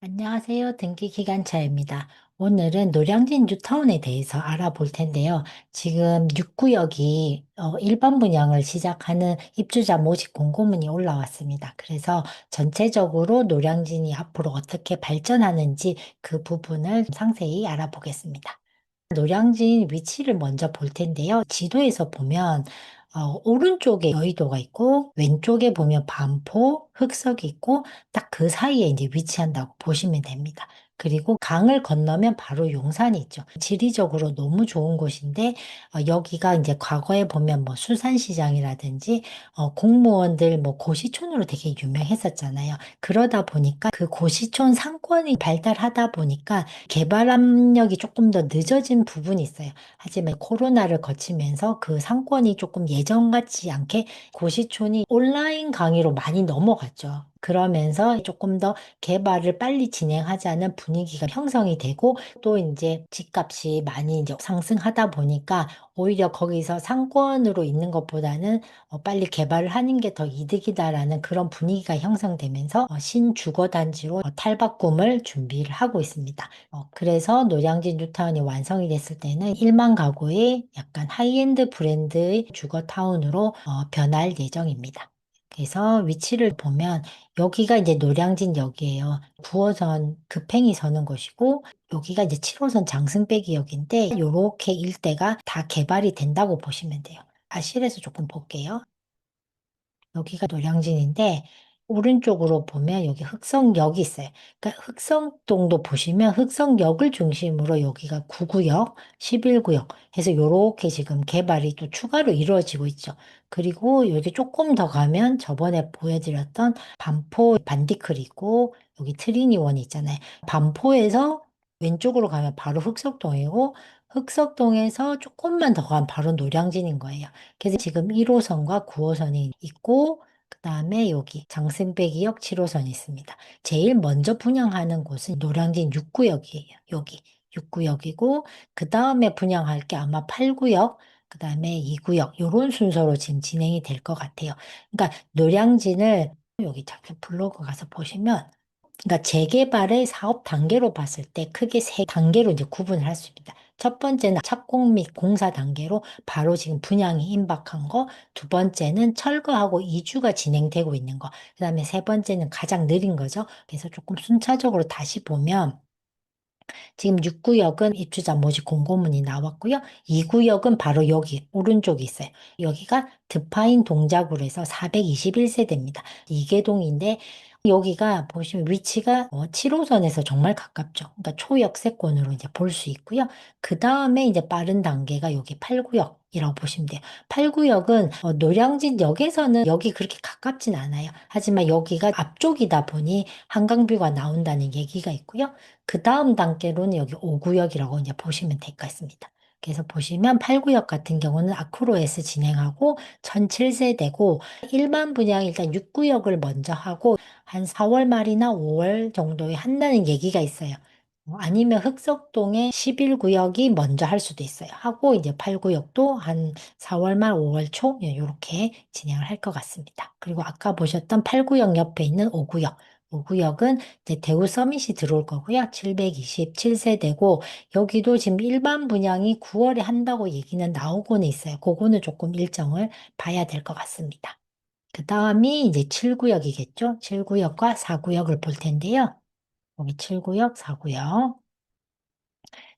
안녕하세요. 등기기관차입니다. 오늘은 노량진 뉴타운에 대해서 알아볼 텐데요. 지금 6구역이 일반 분양을 시작하는 입주자 모집 공고문이 올라왔습니다. 그래서 전체적으로 노량진이 앞으로 어떻게 발전하는지 그 부분을 상세히 알아보겠습니다. 노량진 위치를 먼저 볼 텐데요. 지도에서 보면 오른쪽에 여의도가 있고 왼쪽에 보면 반포, 흑석이 있고 딱 그 사이에 이제 위치한다고 보시면 됩니다. 그리고 강을 건너면 바로 용산이 있죠. 지리적으로 너무 좋은 곳인데 여기가 이제 과거에 보면 뭐 수산시장이라든지 공무원들 뭐 고시촌으로 되게 유명했었잖아요. 그러다 보니까 그 고시촌 상권이 발달하다 보니까 개발 압력이 조금 더 늦어진 부분이 있어요. 하지만 코로나를 거치면서 그 상권이 조금 예전 같지 않게 고시촌이 온라인 강의로 많이 넘어갔죠. 그러면서 조금 더 개발을 빨리 진행하자는 분위기가 형성이 되고 또 이제 집값이 많이 이제 상승하다 보니까 오히려 거기서 상권으로 있는 것보다는 빨리 개발을 하는 게 더 이득이다라는 그런 분위기가 형성되면서 신주거단지로 탈바꿈을 준비를 하고 있습니다. 그래서 노량진 뉴타운이 완성이 됐을 때는 1만 가구의 약간 하이엔드 브랜드의 주거타운으로 변할 예정입니다. 그래서 위치를 보면 여기가 이제 노량진역이에요. 9호선 급행이 서는 곳이고 여기가 이제 7호선 장승배기역인데 요렇게 일대가 다 개발이 된다고 보시면 돼요. 아실에서 조금 볼게요. 여기가 노량진인데 오른쪽으로 보면 여기 흑성역이 있어요. 그러니까 흑성동도 보시면 흑성역을 중심으로 여기가 9구역, 11구역 해서 요렇게 지금 개발이 또 추가로 이루어지고 있죠. 그리고 여기 조금 더 가면 저번에 보여드렸던 반포 반디클 있고 여기 트리니원 있잖아요. 반포에서 왼쪽으로 가면 바로 흑석동이고 흑석동에서 조금만 더 가면 바로 노량진인 거예요. 그래서 지금 1호선과 9호선이 있고, 그 다음에 여기 장승배기역 7호선이 있습니다. 제일 먼저 분양하는 곳은 노량진 6구역이에요. 여기 6구역이고, 그 다음에 분양할 게 아마 8구역, 그 다음에 2구역, 요런 순서로 지금 진행이 될 것 같아요. 그러니까 노량진을 여기 잠깐 블로그 가서 보시면 그러니까 재개발의 사업 단계로 봤을 때 크게 세 단계로 이제 구분을 할 수 있습니다. 첫 번째는 착공 및 공사 단계로 바로 지금 분양이 임박한 거, 두 번째는 철거하고 이주가 진행되고 있는 거, 그 다음에 세 번째는 가장 느린 거죠. 그래서 조금 순차적으로 다시 보면 지금 6구역은 입주자 모집 공고문이 나왔고요. 2구역은 바로 여기 오른쪽에 있어요. 여기가 드파인 동작으로 해서 421세대입니다. 이계동인데 여기가 보시면 위치가 7호선에서 정말 가깝죠. 그러니까 초역세권으로 이제 볼 수 있고요. 그 다음에 이제 빠른 단계가 여기 8구역이라고 보시면 돼요. 8구역은 노량진역에서는 여기 그렇게 가깝진 않아요. 하지만 여기가 앞쪽이다 보니 한강뷰가 나온다는 얘기가 있고요. 그 다음 단계로는 여기 5구역이라고 이제 보시면 될 것 같습니다. 그래서 보시면 8구역 같은 경우는 아크로에서 진행하고 1007세대고 일반 분양 일단 6구역을 먼저 하고 한 4월 말이나 5월 정도에 한다는 얘기가 있어요. 아니면 흑석동의 11구역이 먼저 할 수도 있어요. 하고 이제 8구역도 한 4월 말 5월 초 이렇게 진행을 할 것 같습니다. 그리고 아까 보셨던 8구역 옆에 있는 5구역. 5구역은 이제 대우 서밋이 들어올 거고요. 727세대고 여기도 지금 일반 분양이 9월에 한다고 얘기는 나오고는 있어요. 그거는 조금 일정을 봐야 될 것 같습니다. 그 다음이 이제 7구역이겠죠? 7구역과 4구역을 볼 텐데요. 여기 7구역, 4구역.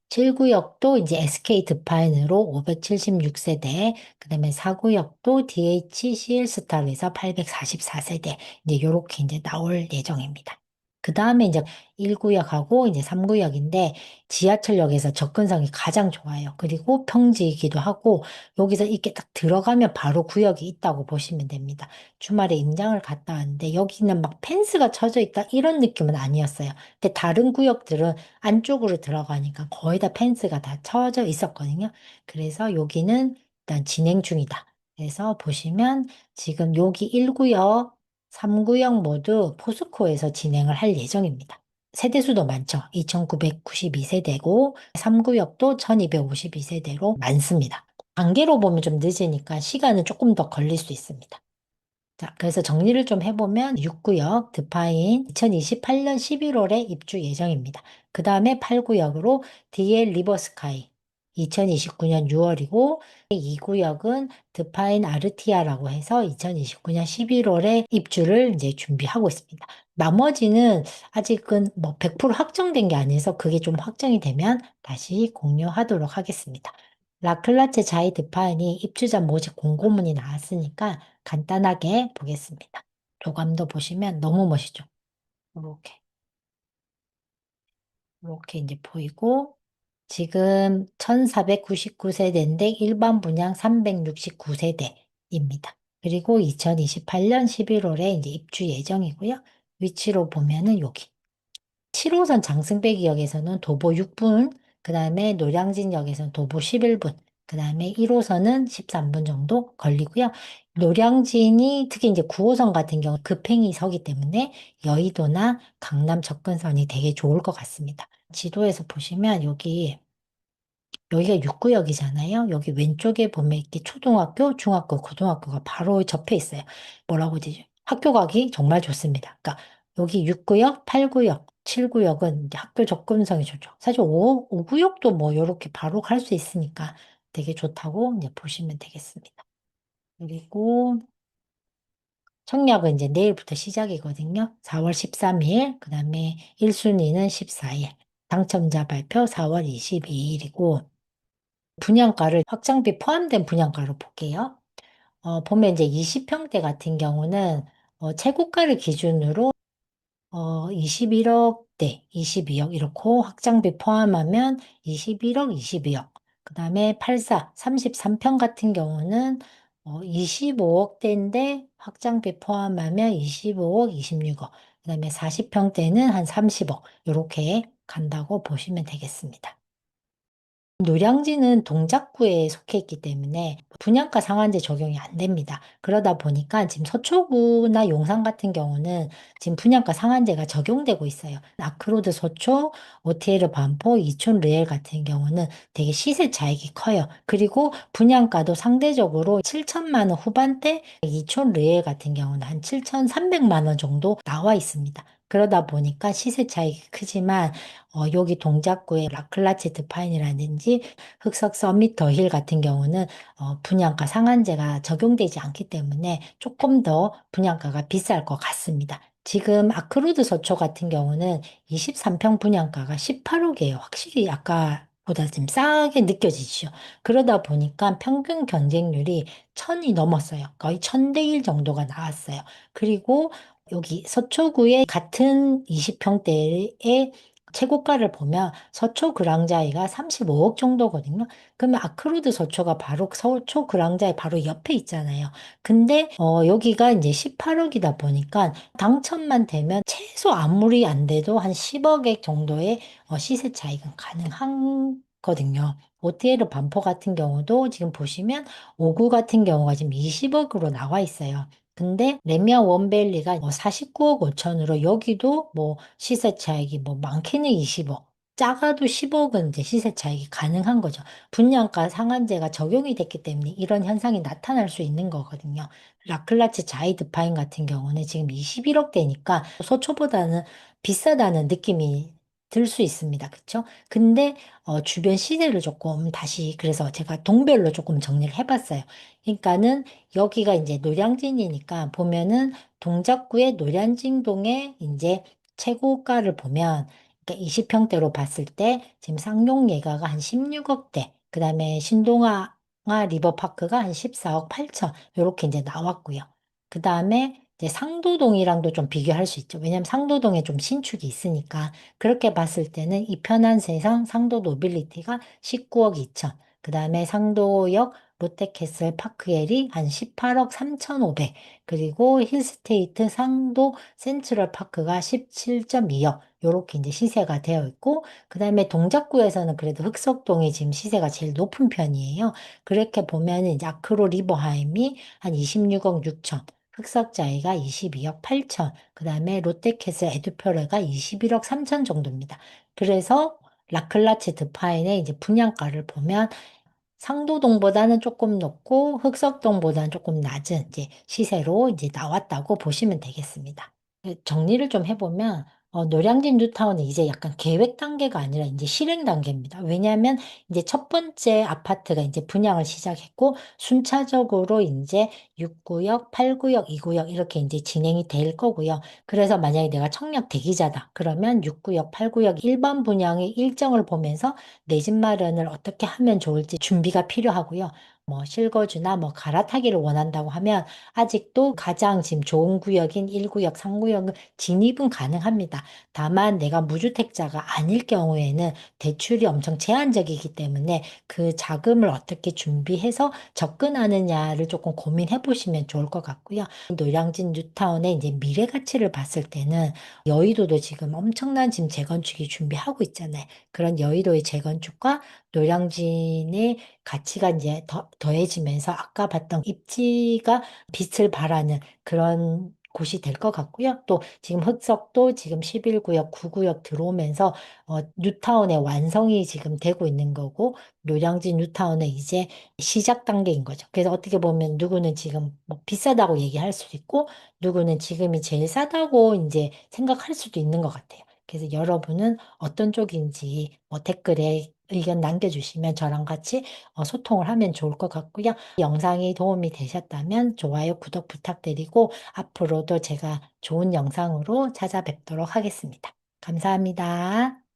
7구역도 이제 SK 드파인으로 576세대, 그 다음에 4구역도 DHCL 스타로 해서 844세대, 이제 요렇게 이제 나올 예정입니다. 그 다음에 이제 1구역하고 이제 3구역인데 지하철역에서 접근성이 가장 좋아요. 그리고 평지이기도 하고 여기서 이렇게 딱 들어가면 바로 구역이 있다고 보시면 됩니다. 주말에 임장을 갔다 왔는데 여기는 막 펜스가 쳐져 있다 이런 느낌은 아니었어요. 근데 다른 구역들은 안쪽으로 들어가니까 거의 다 펜스가 다 쳐져 있었거든요. 그래서 여기는 일단 진행 중이다. 그래서 보시면 지금 여기 1구역, 3구역 모두 포스코에서 진행을 할 예정입니다. 세대수도 많죠. 2992세대고 3구역도 1252세대로 많습니다. 단계로 보면 좀 늦으니까 시간은 조금 더 걸릴 수 있습니다. 자, 그래서 정리를 좀 해보면 6구역 드파인 2028년 11월에 입주 예정입니다. 그 다음에 8구역으로 DL 리버스카이 2029년 6월이고 2구역은 드파인 아르티아라고 해서 2029년 11월에 입주를 이제 준비하고 있습니다. 나머지는 아직은 뭐 100% 확정된 게 아니어서 그게 좀 확정이 되면 다시 공유하도록 하겠습니다. 라클라체 자이 드파인이 입주자 모집 공고문이 나왔으니까 간단하게 보겠습니다. 교감도 보시면 너무 멋있죠? 이렇게, 이렇게 이제 보이고, 지금 1499세대인데 일반 분양 369세대입니다. 그리고 2028년 11월에 이제 입주 예정이고요. 위치로 보면은 여기. 7호선 장승배기역에서는 도보 6분, 그 다음에 노량진역에서는 도보 11분, 그 다음에 1호선은 13분 정도 걸리고요. 노량진이 특히 이제 9호선 같은 경우 급행이 서기 때문에 여의도나 강남 접근선이 되게 좋을 것 같습니다. 지도에서 보시면 여기가 6구역이잖아요. 여기 왼쪽에 보면 이렇게 초등학교, 중학교, 고등학교가 바로 접해 있어요. 뭐라고 해야 되죠? 학교 가기 정말 좋습니다. 그러니까 여기 6구역, 8구역, 7구역은 이제 학교 접근성이 좋죠. 사실 5구역도 뭐 이렇게 바로 갈 수 있으니까 되게 좋다고 이제 보시면 되겠습니다. 그리고 청약은 이제 내일부터 시작이거든요. 4월 13일, 그 다음에 1순위는 14일, 당첨자 발표 4월 22일이고, 분양가를 확장비 포함된 분양가로 볼게요. 보면 이제 20평대 같은 경우는 최고가를 기준으로 21억대, 22억 이렇게 확장비 포함하면 21억, 22억. 그다음에 84, 33평 같은 경우는 25억대인데 확장비 포함하면 25억, 26억. 그다음에 40평대는 한 30억. 이렇게 간다고 보시면 되겠습니다. 노량진은 동작구에 속해 있기 때문에 분양가 상한제 적용이 안 됩니다. 그러다 보니까 지금 서초구나 용산 같은 경우는 지금 분양가 상한제가 적용되고 있어요. 아크로드 서초, 오티에르 반포, 이촌 르엘 같은 경우는 되게 시세 차익이 커요. 그리고 분양가도 상대적으로 7천만 원 후반대, 이촌 르엘 같은 경우는 한 7,300만 원 정도 나와 있습니다. 그러다 보니까 시세 차익이 크지만 여기 동작구의 라클라체트 파인이라든지 흑석 서밋 더힐 같은 경우는 분양가 상한제가 적용되지 않기 때문에 조금 더 분양가가 비쌀 것 같습니다. 지금 아크로드 서초 같은 경우는 23평 분양가가 18억이에요. 확실히 아까보다 좀 싸게 느껴지죠. 그러다 보니까 평균 경쟁률이 1000이 넘었어요. 거의 1000대 1 정도가 나왔어요. 그리고 여기 서초구의 같은 20평대의 최고가를 보면 서초 그랑자이가 35억 정도거든요. 그러면 아크로드 서초가 바로 서초 그랑자이 바로 옆에 있잖아요. 근데 여기가 이제 18억이다 보니까 당첨만 되면 최소 아무리 안 돼도 한 10억액 정도의 시세 차익은 가능한 거든요. 오티에르 반포 같은 경우도 지금 보시면 5구 같은 경우가 지금 20억으로 나와 있어요. 근데 레미안 원밸리가 49억 5천으로 여기도 뭐 시세 차익이 뭐 많게는 20억, 작아도 10억은 이제 시세 차익이 가능한 거죠. 분양가 상한제가 적용이 됐기 때문에 이런 현상이 나타날 수 있는 거거든요. 라클라치 자이드 파인 같은 경우는 지금 21억대니까 소초보다는 비싸다는 느낌이 들 수 있습니다. 그쵸? 근데 주변 시세를 조금 다시 그래서 제가 동별로 조금 정리를 해봤어요. 그러니까는 여기가 이제 노량진이니까 보면은 동작구의 노량진동에 이제 최고가를 보면 그러니까 20평대로 봤을 때 지금 쌍용 예가가 한 16억대, 그다음에 신동아 리버파크가 한 14억 8천 요렇게 이제 나왔고요. 그다음에 이제 상도동이랑도 좀 비교할 수 있죠. 왜냐하면 상도동에 좀 신축이 있으니까 그렇게 봤을 때는 이 편한 세상 상도 노빌리티가 19억 2천, 그다음에 상도역 롯데캐슬 파크엘이 한 18억 3,500, 그리고 힐스테이트 상도 센트럴 파크가 17.2억, 요렇게 이제 시세가 되어 있고, 그 다음에 동작구에서는 그래도 흑석동이 지금 시세가 제일 높은 편이에요. 그렇게 보면 이제 아크로 리버하임이 한 26억 6천, 흑석자이가 22억 8천, 그 다음에 롯데캐슬 에듀표레가 21억 3천 정도입니다. 그래서 라클라체 드파인의 이제 분양가를 보면 상도동보다는 조금 높고 흑석동보다는 조금 낮은 이제 시세로 이제 나왔다고 보시면 되겠습니다. 정리를 좀 해보면 노량진 뉴타운은 이제 약간 계획 단계가 아니라 이제 실행 단계입니다. 왜냐하면 이제 첫 번째 아파트가 이제 분양을 시작했고 순차적으로 이제 6구역, 8구역, 2구역 이렇게 이제 진행이 될 거고요. 그래서 만약에 내가 청약 대기자다. 그러면 6구역, 8구역 일반 분양의 일정을 보면서 내 집 마련을 어떻게 하면 좋을지 준비가 필요하고요. 뭐 실거주나 뭐 갈아타기를 원한다고 하면 아직도 가장 지금 좋은 구역인 1구역, 3구역은 진입은 가능합니다. 다만 내가 무주택자가 아닐 경우에는 대출이 엄청 제한적이기 때문에 그 자금을 어떻게 준비해서 접근하느냐를 조금 고민해 보시면 좋을 것 같고요. 노량진 뉴타운의 이제 미래 가치를 봤을 때는 여의도도 지금 엄청난 지금 재건축이 준비하고 있잖아요. 그런 여의도의 재건축과 노량진의 가치가 이제 더해지면서 아까 봤던 입지가 빛을 발하는 그런 곳이 될 것 같고요. 또 지금 흑석도 지금 11구역, 9구역 들어오면서 뉴타운의 완성이 지금 되고 있는 거고 노량진 뉴타운은 이제 시작 단계인 거죠. 그래서 어떻게 보면 누구는 지금 뭐 비싸다고 얘기할 수도 있고 누구는 지금이 제일 싸다고 이제 생각할 수도 있는 것 같아요. 그래서 여러분은 어떤 쪽인지 뭐 댓글에 의견 남겨주시면 저랑 같이 소통을 하면 좋을 것 같고요. 영상이 도움이 되셨다면 좋아요, 구독 부탁드리고 앞으로도 제가 좋은 영상으로 찾아뵙도록 하겠습니다. 감사합니다.